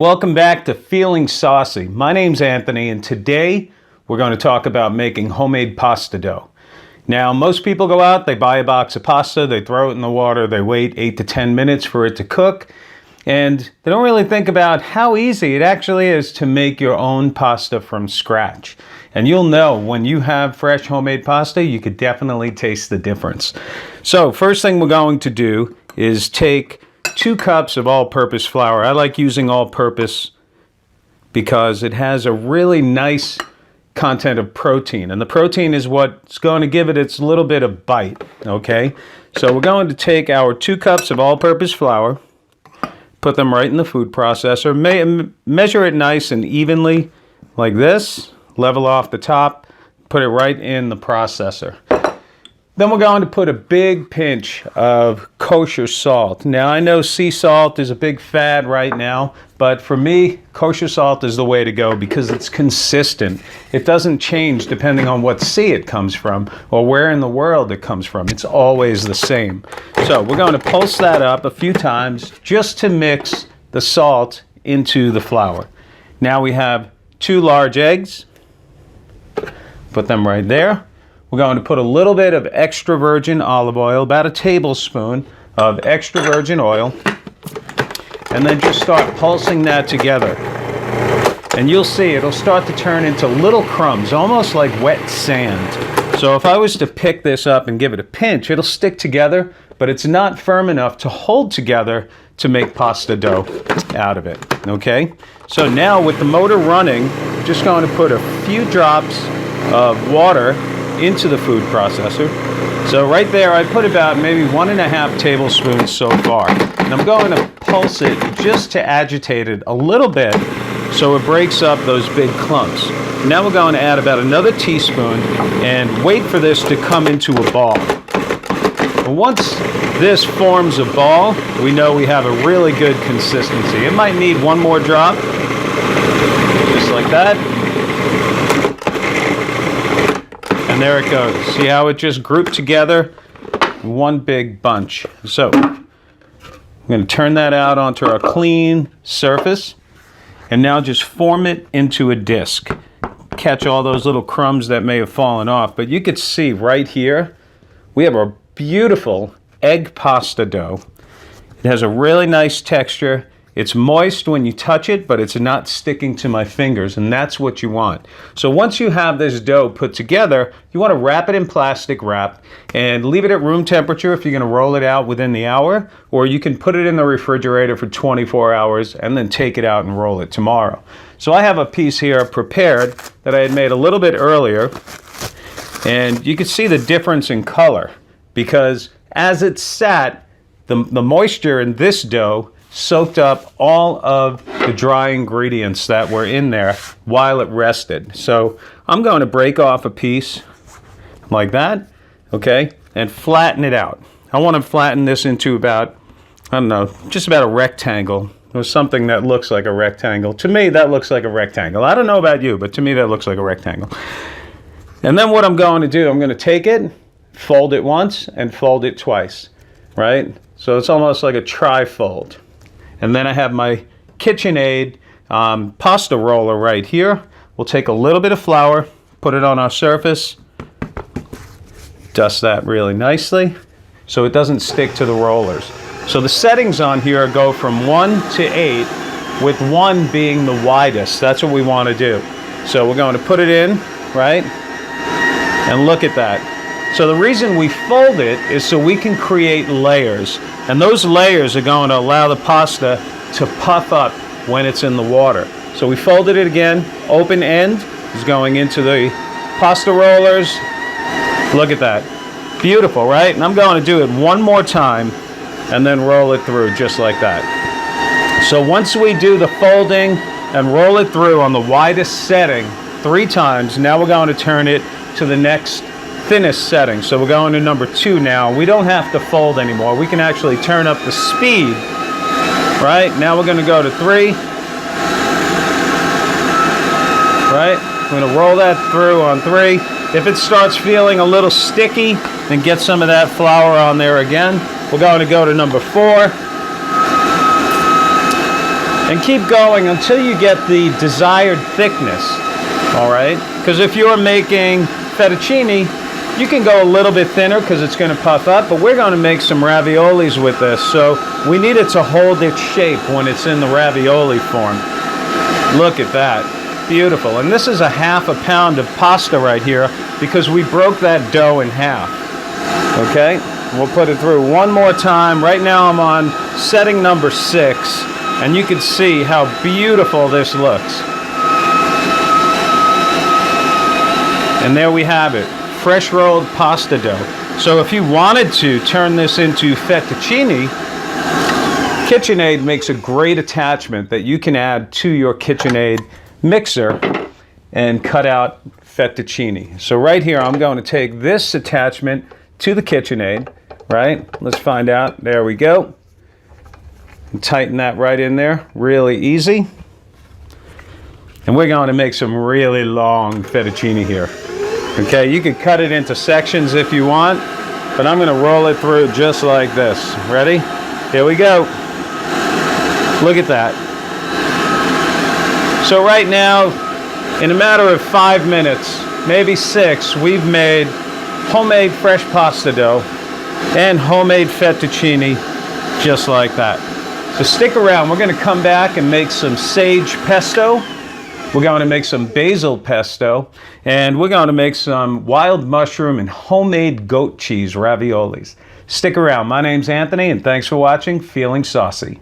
Welcome back to Feeling Saucy. My name's Anthony, and today we're going to talk about making homemade pasta dough. Now, most people go out, they buy a box of pasta, they throw it in the water, they wait 8 to 10 minutes for it to cook, and they don't really think about how easy it actually is to make your own pasta from scratch. And you'll know when you have fresh homemade pasta, you could definitely taste the difference. So, first thing we're going to do is take 2 cups of all-purpose flour. I like using all-purpose because it has a really nice content of protein, and the protein is what's going to give it its little bit of bite, okay? So we're going to take our 2 cups of all-purpose flour, put them right in the food processor, measure it nice and evenly like this, level off the top, put it right in the processor. Then we're going to put a big pinch of kosher salt. Now, I know sea salt is a big fad right now, but for me, kosher salt is the way to go because it's consistent. It doesn't change depending on what sea it comes from or where in the world it comes from. It's always the same. So we're going to pulse that up a few times just to mix the salt into the flour. Now we have 2 large eggs. Put them right there. We're going to put a little bit of extra virgin olive oil, about a tablespoon of extra virgin oil, and then just start pulsing that together. And you'll see it'll start to turn into little crumbs, almost like wet sand. So if I was to pick this up and give it a pinch, it'll stick together, but it's not firm enough to hold together to make pasta dough out of it, okay? So now with the motor running, I'm just going to put a few drops of water into the food processor. So right there I put about maybe 1.5 tablespoons so far. And I'm going to pulse it just to agitate it a little bit so it breaks up those big clumps. Now we're going to add about another teaspoon and wait for this to come into a ball. Once this forms a ball, we know we have a really good consistency. It might need one more drop, just like that. And there it goes. See how it just grouped together? One big bunch. So, I'm going to turn that out onto a clean surface. And now just form it into a disc. Catch all those little crumbs that may have fallen off. But you could see right here, we have a beautiful egg pasta dough. It has a really nice texture. It's moist when you touch it, but it's not sticking to my fingers, and that's what you want. So once you have this dough put together, you want to wrap it in plastic wrap and leave it at room temperature if you're going to roll it out within the hour, or you can put it in the refrigerator for 24 hours and then take it out and roll it tomorrow. So I have a piece here prepared that I had made a little bit earlier, and you can see the difference in color because as it sat, the moisture in this dough soaked up all of the dry ingredients that were in there while it rested. So I'm going to break off a piece like that, okay, and flatten it out. I want to flatten this into about, I don't know, just about a rectangle or something that looks like a rectangle. To me, that looks like a rectangle. I don't know about you, but to me, that looks like a rectangle. And then what I'm going to do, I'm going to take it, fold it once, and fold it twice, right? So it's almost like a tri-fold. And then I have my KitchenAid pasta roller right here. We'll take a little bit of flour, put it on our surface, dust that really nicely so it doesn't stick to the rollers. So the settings on here go from 1 to 8, with 1 being the widest. That's what we want to do. So we're going to put it in, right? And look at that. So the reason we fold it is so we can create layers. And those layers are going to allow the pasta to puff up when it's in the water. So we folded it again. Open end is going into the pasta rollers. Look at that. Beautiful, right? And I'm going to do it one more time and then roll it through just like that. So once we do the folding and roll it through on the widest setting 3 times, now we're going to turn it to the next thinnest setting. So we're going to number 2 now. We don't have to fold anymore. We can actually turn up the speed. Right? Now we're going to go to 3. Right? I'm going to roll that through on 3. If it starts feeling a little sticky, then get some of that flour on there again. We're going to go to number 4. And keep going until you get the desired thickness, all right? Because if you're making fettuccine, you can go a little bit thinner because it's going to puff up, but we're going to make some raviolis with this, so we need it to hold its shape when it's in the ravioli form. Look at that. Beautiful. And this is a half a pound of pasta right here because we broke that dough in half. Okay? We'll put it through one more time. Right now I'm on setting number 6, and you can see how beautiful this looks. And there we have it. Fresh rolled pasta dough. So if you wanted to turn this into fettuccine, KitchenAid makes a great attachment that you can add to your KitchenAid mixer and cut out fettuccine. So right here, I'm going to take this attachment to the KitchenAid, right? Let's find out. There we go. And tighten that right in there. Really easy. And we're going to make some really long fettuccine here. Okay, you can cut it into sections if you want, but I'm going to roll it through just like this. Ready? Here we go. Look at that. So right now, in a matter of 5 minutes, maybe 6, we've made homemade fresh pasta dough and homemade fettuccine just like that. So stick around. We're going to come back and make some sage pesto. We're going to make some basil pesto, and we're going to make some wild mushroom and homemade goat cheese raviolis. Stick around. My name's Anthony, and thanks for watching Feeling Saucy.